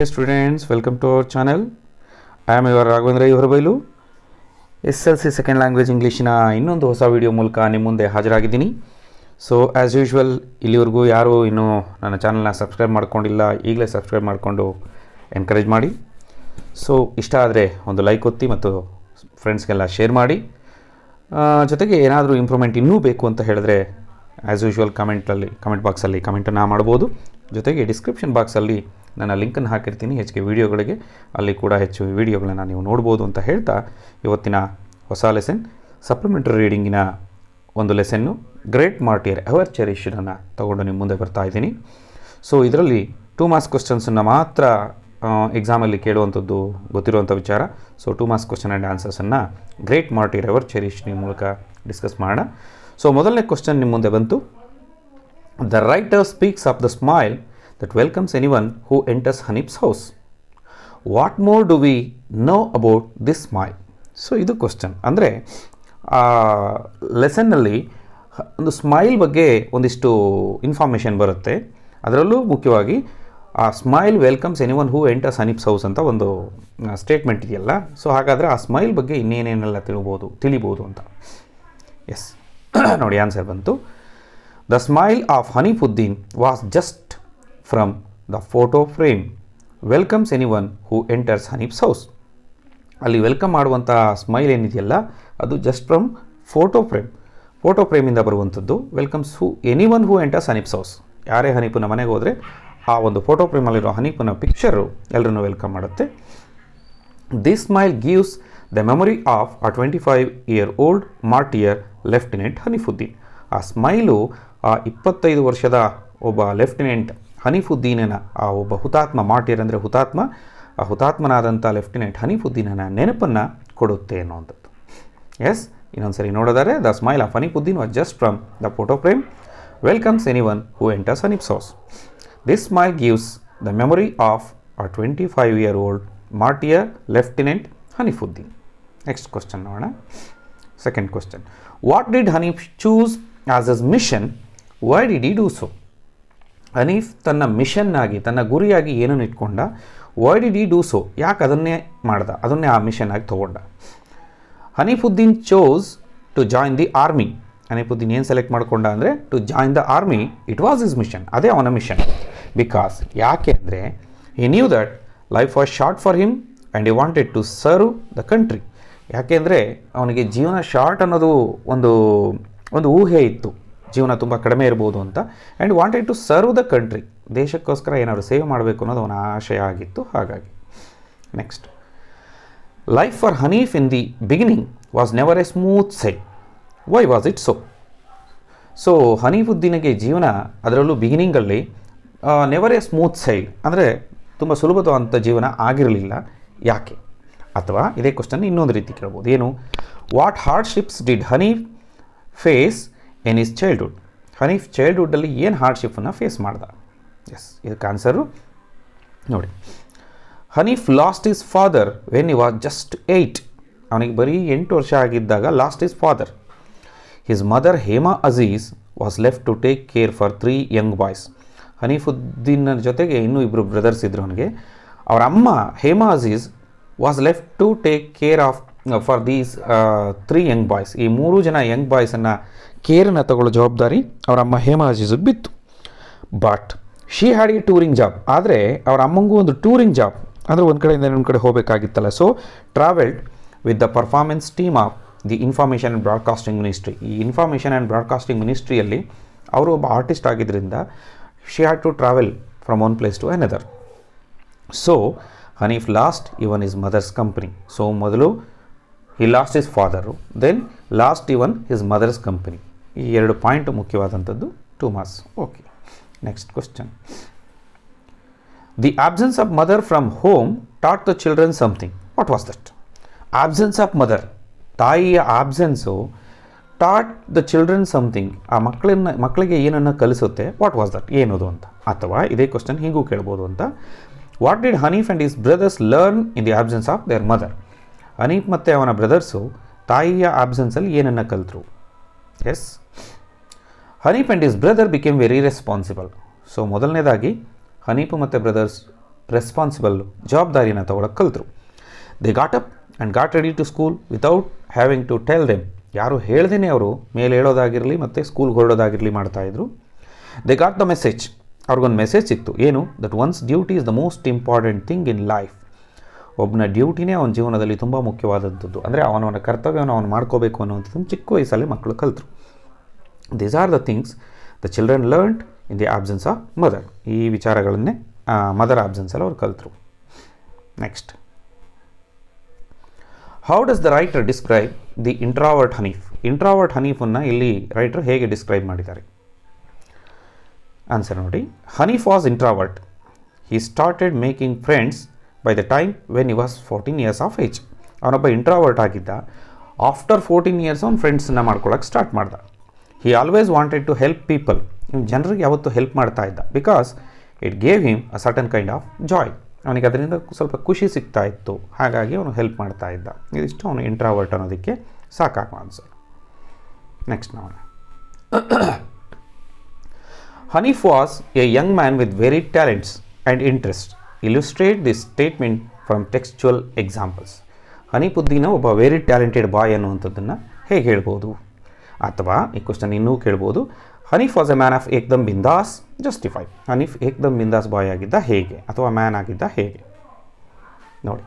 Hey students, welcome to our channel. I am your Raghavendra Ivarabailu. SLC second language ಇಂಗ್ಲೀಷಿನ ಇನ್ನೊಂದು ಹೊಸ video ಮೂಲಕ ನಿಮ್ಮ ಮುಂದೆ ಹಾಜರಾಗಿದ್ದೀನಿ. ಸೊ ಆ್ಯಸ್ ಯೂಶ್ವಲ್ ಇಲ್ಲಿವರೆಗೂ ಯಾರು ಇನ್ನೂ ನನ್ನ ಚಾನಲ್ನ ಸಬ್ಸ್ಕ್ರೈಬ್ ಮಾಡ್ಕೊಂಡಿಲ್ಲ, ಈಗಲೇ ಸಬ್ಸ್ಕ್ರೈಬ್ ಮಾಡಿಕೊಂಡು ಎನ್ಕರೇಜ್ ಮಾಡಿ. ಸೊ ಇಷ್ಟ ಆದರೆ ಒಂದು ಲೈಕ್ ಒತ್ತಿ ಮತ್ತು ಫ್ರೆಂಡ್ಸ್ಗೆಲ್ಲ ಶೇರ್ ಮಾಡಿ. ಜೊತೆಗೆ ಏನಾದರೂ ಇಂಪ್ರೂವ್ಮೆಂಟ್ ಇನ್ನೂ ಬೇಕು ಅಂತ ಹೇಳಿದ್ರೆ ಆ್ಯಸ್ ಯೂಶ್ವಲ್ ಕಮೆಂಟ್ ಬಾಕ್ಸಲ್ಲಿ ಕಮೆಂಟನ್ನು ಮಾಡ್ಬೋದು. ಜೊತೆಗೆ ಡಿಸ್ಕ್ರಿಪ್ಷನ್ ಬಾಕ್ಸಲ್ಲಿ ನಾನು ಲಿಂಕನ್ನು ಹಾಕಿರ್ತೀನಿ ಹೆಚ್ಚಿಗೆ ವೀಡಿಯೋಗಳಿಗೆ, ಅಲ್ಲಿ ಕೂಡ ಹೆಚ್ಚು ವೀಡಿಯೋಗಳನ್ನು ನೀವು ನೋಡ್ಬೋದು ಅಂತ ಹೇಳ್ತಾ ಇವತ್ತಿನ ಹೊಸ ಲೆಸನ್ ಸಪ್ಲಿಮೆಂಟರಿ ರೀಡಿಂಗಿನ ಒಂದು ಲೆಸನ್ನು ಗ್ರೇಟ್ ಮಾರ್ಟಿಯರ್ ಎವರ್ ಚೆರಿಶ್ಡನ್ನು ತಗೊಂಡು ನಿಮ್ಮ ಮುಂದೆ ಬರ್ತಾ ಇದ್ದೀನಿ. ಸೊ ಇದರಲ್ಲಿ 2 ಮಾರ್ಕ್ಸ್ ಕ್ವಶನ್ಸನ್ನು ಮಾತ್ರ ಎಕ್ಸಾಮಲ್ಲಿ ಕೇಳುವಂಥದ್ದು ಗೊತ್ತಿರುವಂಥ ವಿಚಾರ. ಸೊ 2 ಮಾರ್ಕ್ಸ್ ಕ್ವಶನ್ ಆ್ಯಂಡ್ ಆನ್ಸರ್ಸನ್ನು ಗ್ರೇಟ್ ಮಾರ್ಟಿಯರ್ ಎವರ್ ಚೆರಿಶ್ ನಿಮ್ಮ ಮೂಲಕ ಡಿಸ್ಕಸ್ ಮಾಡೋಣ. ಸೊ ಮೊದಲನೇ ಕ್ವಶನ್ ನಿಮ್ಮ ಮುಂದೆ ಬಂತು. The writer speaks of the smile that welcomes anyone who enters Hanif's house. What more do we know about this smile? So ಇದು question. ಅಂದರೆ ಲೆಸನ್ನಲ್ಲಿ ಒಂದು ಸ್ಮೈಲ್ ಬಗ್ಗೆ ಒಂದಿಷ್ಟು ಇನ್ಫಾರ್ಮೇಷನ್ ಬರುತ್ತೆ. ಅದರಲ್ಲೂ ಮುಖ್ಯವಾಗಿ ಆ smile welcomes anyone who enters Hanif's house ಅಂತ ಒಂದು ಸ್ಟೇಟ್ಮೆಂಟ್ ಇದೆಯಲ್ಲ. ಸೊ ಹಾಗಾದರೆ ಆ ಸ್ಮೈಲ್ ಬಗ್ಗೆ ಇನ್ನೇನೇನೆಲ್ಲ ತಿಳಿಬೋದು ಅಂತ. ಎಸ್ ನೋಡಿ, ಆನ್ಸರ್ ಬಂತು. The smile of Hanifuddin was just from the photo frame welcomes anyone who enters Hanif's house. ಅಲ್ಲಿ ವೆಲ್ಕಮ್ ಮಾಡುವಂಥ ಸ್ಮೈಲ್ ಏನಿದೆಯಲ್ಲ ಅದು ಜಸ್ಟ್ ಫ್ರಮ್ ಫೋಟೋ ಫ್ರೇಮಿಂದ ಬರುವಂಥದ್ದು. Welcomes anyone who enters Hanif's house. ಯಾರೇ ಹನೀಫನ ಮನೆಗೆ ಹೋದರೆ ಆ ಒಂದು ಫೋಟೋ ಫ್ರೇಮಲ್ಲಿರೋ ಹನೀಫನ ಪಿಕ್ಚರು ಎಲ್ಲರನ್ನೂ ವೆಲ್ಕಮ್ ಮಾಡುತ್ತೆ. This smile gives the memory of a 25-year-old martyr lieutenant Hanifuddin. ಆ ಸ್ಮೈಲು ಆ 25 ವರ್ಷದ ಒಬ್ಬ ಲೆಫ್ಟಿನೆಂಟ್ ಹನೀಫುದ್ದೀನನ, ಆ ಒಬ್ಬ ಹುತಾತ್ಮ, ಮಾರ್ಟಿಯರ್ ಅಂದರೆ ಹುತಾತ್ಮ, ಆ ಹುತಾತ್ಮನಾದಂಥ ಲೆಫ್ಟಿನೆಂಟ್ ಹನೀಫುದ್ದೀನನ ನೆನಪನ್ನು ಕೊಡುತ್ತೆ ಅನ್ನುವಂಥದ್ದು. ಎಸ್, ಇನ್ನೊಂದು ಸರಿ ನೋಡೋದಾದರೆ the smile of Hanifuddin was just from the photo frame welcomes anyone who enters Hanif's house. This smile gives the memory of a 25-year-old martyr lieutenant Hanifuddin. Next question ನೋಡೋಣ. Second question. What did Hanif choose as his mission? Why did he do so? Hanif ತನ್ನ ಮಿಷನ್ನಾಗಿ, ತನ್ನ ಗುರಿಯಾಗಿ ಏನನ್ನು ಇಟ್ಕೊಂಡ? Why did he do so? ಯಾಕೆ ಅದನ್ನೇ ಮಾಡ್ದ, ಅದನ್ನೇ ಆ ಮಿಷನ್ ಆಗಿ ತೊಗೊಂಡ? Hanifuddin chose to join the army. Hanifuddin ಏನು ಸೆಲೆಕ್ಟ್ ಮಾಡ್ಕೊಂಡ ಅಂದರೆ to join the army. It was his mission, ಅದೇ ಅವನ ಮಿಷನ್. ಬಿಕಾಸ್ ಯಾಕೆ ಅಂದರೆ he knew that life was short for him and he wanted to serve the country. ಯಾಕೆಂದರೆ ಅವನಿಗೆ ಜೀವನ ಶಾರ್ಟ್ ಅನ್ನೋದು ಒಂದು ಊಹೆ ಇತ್ತು, ಜೀವನ ತುಂಬ ಕಡಿಮೆ ಇರ್ಬೋದು ಅಂತ. And wanted to serve the country, ದೇಶಕ್ಕೋಸ್ಕರ ಏನಾದರೂ ಸೇವ್ ಮಾಡಬೇಕು ಅನ್ನೋದು ಅವನ ಆಶಯ ಆಗಿತ್ತು. ಹಾಗಾಗಿ next, life for Hanif in the beginning was never a smooth sail. Why was it so? So ಹನೀಫುದ್ದೀನಿಗೆ ಜೀವನ, ಅದರಲ್ಲೂ ಬಿಗಿನಿಂಗಲ್ಲಿ ನೆವರ್ ಎ ಸ್ಮೂತ್ ಸೈಲ್ ಅಂದರೆ ತುಂಬ ಸುಲಭವಾದಂಥ ಜೀವನ ಆಗಿರಲಿಲ್ಲ. ಯಾಕೆ? ಅಥವಾ ಇದೇ ಕ್ವಶನ್ ಇನ್ನೊಂದು ರೀತಿ ಕೇಳ್ಬೋದು. ಏನು? What hardships did Hanif face in his childhood? Hanif ಚೈಲ್ಡ್ಹುಡ್ಡಲ್ಲಿ ಏನು ಹಾರ್ಡ್ಶಿಪ್ಪನ್ನು ಫೇಸ್ ಮಾಡ್ದ? ಎಸ್, ಇದಕ್ಕೆ ಆನ್ಸರು ನೋಡಿ. Hanif lost his father when he was just 8. ಅವನಿಗೆ ಬರೀ 8 ವರ್ಷ ಆಗಿದ್ದಾಗ lost his father. His mother Hema Aziz was left to take care for 3 young boys. Hanifuddin ಜೊತೆಗೆ ಇನ್ನೂ 2 ಬ್ರದರ್ಸ್ ಇದ್ದರು ಅವನಿಗೆ. ಅವರ ಅಮ್ಮ Hema Aziz was left to take care of for these 3 young boys. ಈ 3 ಜನ ಯಂಗ್ ಬಾಯ್ಸನ್ನು ಕೇರನ್ನು ತಗೊಳ್ಳೋ ಜವಾಬ್ದಾರಿ ಅವರ ಅಮ್ಮ ಹೇಮಾ ಅಜೀಜಿಗೆ ಬಿತ್ತು. But she had A touring job. ಆದರೆ ಅವರ ಅಮ್ಮಂಗೂ ಒಂದು ಟೂರಿಂಗ್ ಜಾಬ್, ಅಂದರೆ ಒಂದು ಕಡೆಯಿಂದ ಇನ್ನೊಂದು ಕಡೆ ಹೋಗಬೇಕಾಗಿತ್ತಲ್ಲ. So travelled with the performance team of the information and broadcasting ministry. ಈ ಇನ್ಫಾರ್ಮೇಷನ್ ಆ್ಯಂಡ್ ಬ್ರಾಡ್ಕಾಸ್ಟಿಂಗ್ ಮಿನಿಸ್ಟ್ರಿಯಲ್ಲಿ ಅವರು ಒಬ್ಬ ಆರ್ಟಿಸ್ಟ್ ಆಗಿದ್ದರಿಂದ she had to travel from one place to another. So Haneef lost even his mother's company. So ಮೊದಲು he lost his father, then lost even his mother's company. ಈ 2 point ಮುಖ್ಯವಾದಂಥದ್ದು. 2 marks. Okay, next question. The absence of mother from home taught the children something. What was that? Absence of mother, ತಾಯಿಯ ಆಬ್ಸೆನ್ಸು taught the children something, ಆ ಮಕ್ಕಳಿಗೆ ಏನನ್ನು ಕಲಿಸುತ್ತೆ. What was that? ಏನದು ಅಂತ. ಅಥವಾ ಇದೇ ಕ್ವಶನ್ ಹೀಗೂ ಕೇಳ್ಬೋದು ಅಂತ. What did Haneef and his brothers learn in the absence of their mother? Haneef ಮತ್ತು ಅವನ ಬ್ರದರ್ಸು ತಾಯಿಯ ಆಬ್ಸೆನ್ಸಲ್ಲಿ ಏನನ್ನು ಕಲಿತರು? Yes, Haneef and his brother became very responsible. So ಮೊದಲನೇದಾಗಿ ಹನೀಫ್ ಮತ್ತು ಬ್ರದರ್ಸ್ ರೆಸ್ಪಾನ್ಸಿಬಲ್, ಜವಾಬ್ದಾರಿನ ತಗೊಳಕ್ಕೆ ಕಲ್ತರು. They got up and got ready to school without having to tell them. ಯಾರು ಹೇಳ್ದೇ ಅವರು ಮೇಲೆ ಹೇಳೋದಾಗಿರಲಿ ಮತ್ತು ಸ್ಕೂಲ್ಗೆ ಹೊರಡೋದಾಗಿರಲಿ ಮಾಡ್ತಾಯಿದ್ರು. They got the message. ಅವ್ರಿಗೊಂದು ಮೆಸೇಜ್ ಸಿಕ್ತು, ಏನು? That once duty is the most important thing in life. ಒಬ್ಬನ ಡ್ಯೂಟಿನೇ ಅವನ ಜೀವನದಲ್ಲಿ ತುಂಬ ಮುಖ್ಯವಾದಂಥದ್ದು. ಅಂದರೆ ಅವನವನ ಕರ್ತವ್ಯವನ್ನು ಅವನು ಮಾಡ್ಕೋಬೇಕು ಅನ್ನುವಂಥದ್ದು ಚಿಕ್ಕ ವಯಸ್ಸಲ್ಲಿ ಮಕ್ಕಳು ಕಲ್ತರು. These are the things the children learned in the absence of mother. ಈ ವಿಚಾರಗಳನ್ನೇ ಮದರ್ ಆಬ್ಸೆನ್ಸಲ್ಲಿ ಅವ್ರು ಕಲ್ತರು. Next, how does the writer describe the introvert Haneef? Introvert ಹನೀಫನ್ನು ಇಲ್ಲಿ ರೈಟರ್ ಹೇಗೆ ಡಿಸ್ಕ್ರೈಬ್ ಮಾಡಿದ್ದಾರೆ? ಆನ್ಸರ್ ನೋಡಿ. Haneef was introvert. He started making friends by the time when he was 14 years of age. ಅವನೊಬ್ಬ ಇಂಟ್ರಾವರ್ಟ್ ಆಗಿದ್ದ. ಆಫ್ಟರ್ 14 years ಅವ್ನು ಫ್ರೆಂಡ್ಸನ್ನ ಮಾಡ್ಕೊಳ್ಳೋಕೆ ಸ್ಟಾರ್ಟ್ ಮಾಡ್ದ. He always wanted to help people. ಜನರಿಗೆ ಯಾವತ್ತೂ ಹೆಲ್ಪ್ ಮಾಡ್ತಾ ಇದ್ದ. Because it gave him a certain kind of joy. ಅವನಿಗೆ ಅದರಿಂದ ಸ್ವಲ್ಪ ಖುಷಿ ಸಿಗ್ತಾ ಇತ್ತು, ಹಾಗಾಗಿ ಅವನು ಹೆಲ್ಪ್ ಮಾಡ್ತಾ ಇದ್ದ. ಇದಿಷ್ಟು ಅವನು ಇಂಟ್ರಾವರ್ಟ್ ಅನ್ನೋದಕ್ಕೆ ಸಾಕಾಗ ಆನ್ಸರ್. ನೆಕ್ಸ್ಟ್ ನೋಡೋಣ. Haneef was a young man with very talents and interest. Illustrate this statement from textual examples. ಹನೀಫುದ್ದೀನ ಒಬ್ಬ ವೆರಿ ಟ್ಯಾಲೆಂಟೆಡ್ ಬಾಯ್ ಅನ್ನುವಂಥದ್ದನ್ನು ಹೇಗೆ ಹೇಳ್ಬೋದು? ಅಥವಾ ಈ ಕ್ವಶನ್ ಇನ್ನೂ ಕೇಳ್ಬೋದು, Haneef was a man of ಏಕ್ದಮ್ ಬಿಂದಾಸ್ ಜಸ್ಟಿಫೈ. ಹನೀಫ್ ಏಕ್ದಮ್ ಬಿಂದಾಸ್ ಬಾಯ್ ಆಗಿದ್ದ ಹೇಗೆ, ಅಥವಾ ಮ್ಯಾನ್ ಆಗಿದ್ದ ಹೇಗೆ? ನೋಡಿ,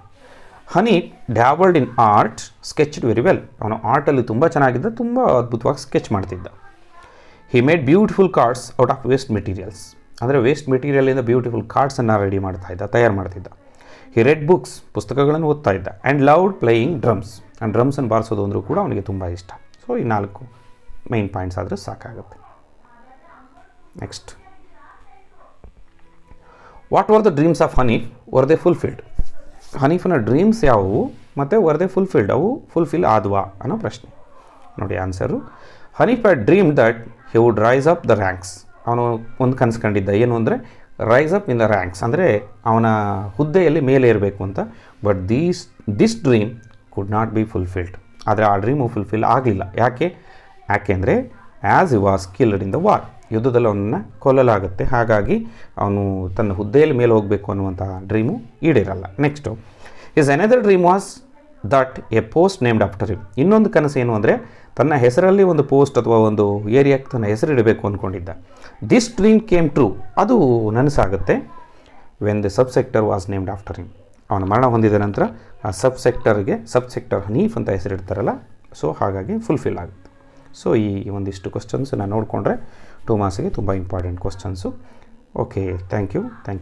Haneef dabbled in art, sketched very well. ಅವನು ಆರ್ಟಲ್ಲಿ ತುಂಬ ಚೆನ್ನಾಗಿದ್ದ, ತುಂಬ ಅದ್ಭುತವಾಗಿ ಸ್ಕೆಚ್ ಮಾಡ್ತಿದ್ದ. He made beautiful cards out of waste materials. ಅಂದರೆ ವೇಸ್ಟ್ ಮೆಟೀರಿಯಲಿಂದ ಬ್ಯೂಟಿಫುಲ್ ಕಾರ್ಡ್ಸನ್ನು ರೆಡಿ ಮಾಡ್ತಾಯಿದ್ದ, ತಯಾರು ಮಾಡ್ತಿದ್ದ. ಹಿ ರೆಡ್ ಬುಕ್ಸ್, ಪುಸ್ತಕಗಳನ್ನು ಓದ್ತಾ ಇದ್ದ. And loved playing drums. And ಡ್ರಮ್ಸನ್ನು ಬಾರಿಸೋದು ಅಂದರೂ ಕೂಡ ಅವನಿಗೆ ತುಂಬ ಇಷ್ಟ. ಸೊ ಈ 4 ಮೈನ್ ಪಾಯಿಂಟ್ಸ್ ಆದರೆ ಸಾಕಾಗುತ್ತೆ. Next, what were the dreams of Haneef? Were they fulfilled? ಹನೀಫನ ಡ್ರೀಮ್ಸ್ ಯಾವುವು ಮತ್ತು ವರ್ ದೇ ಫುಲ್ಫಿಲ್ಡ್? ಅವು ಫುಲ್ಫಿಲ್ ಆದ್ವಾ ಅನ್ನೋ ಪ್ರಶ್ನೆ. ನೋಡಿ answer, Haneef had dream that he would rise up the ranks. ಅವನು ಒಂದು ಕನಸು ಕಂಡಿದ್ದ, ಏನು ಅಂದರೆ rise up in the ranks, ಅಂದರೆ ಅವನ ಹುದ್ದೆಯಲ್ಲಿ ಮೇಲೆ ಇರಬೇಕು ಅಂತ. But this dream could not be fulfilled. ಆದರೆ ಆ ಡ್ರೀಮು ಫುಲ್ಫಿಲ್ ಆಗಲಿಲ್ಲ. ಯಾಕೆಂದರೆ as he was killed in the war. ಯುದ್ಧದಲ್ಲಿ ಅವನನ್ನು ಕೊಲ್ಲಲಾಗುತ್ತೆ, ಹಾಗಾಗಿ ಅವನು ತನ್ನ ಹುದ್ದೆಯಲ್ಲಿ ಮೇಲೆ ಹೋಗಬೇಕು ಅನ್ನುವಂಥ ಡ್ರೀಮು ಈಡೇರಲ್ಲ. Next, is another dream was that a post named after him. ಇನ್ನೊಂದು ಕನಸು ಏನು ಅಂದರೆ ತನ್ನ ಹೆಸರಲ್ಲಿ ಒಂದು ಪೋಸ್ಟ್ ಅಥವಾ ಒಂದು ಏರಿಯಾಕ್ಕೆ ತನ್ನ ಹೆಸರು ಇಡಬೇಕು ಅಂದ್ಕೊಂಡಿದ್ದ. This dream came true. ಅದು ನನಸಾಗುತ್ತೆ when the sub sector was named after him. ಅವನ ಮರಣ ಹೊಂದಿದ ನಂತರ ಆ ಸಬ್ ಸೆಕ್ಟರ್ ಹನೀಫ್ ಅಂತ ಹೆಸರಿಡ್ತಾರಲ್ಲ, ಸೊ ಹಾಗಾಗಿ ಫುಲ್ಫಿಲ್ ಆಗುತ್ತೆ. ಸೊ ಈ ಒಂದಿಷ್ಟು ಕ್ವಶನ್ಸನ್ನು ನೋಡಿಕೊಂಡ್ರೆ 2 ಮಾರ್ಕ್ಸಿಗೆ ತುಂಬ important questions. Okay, thank you.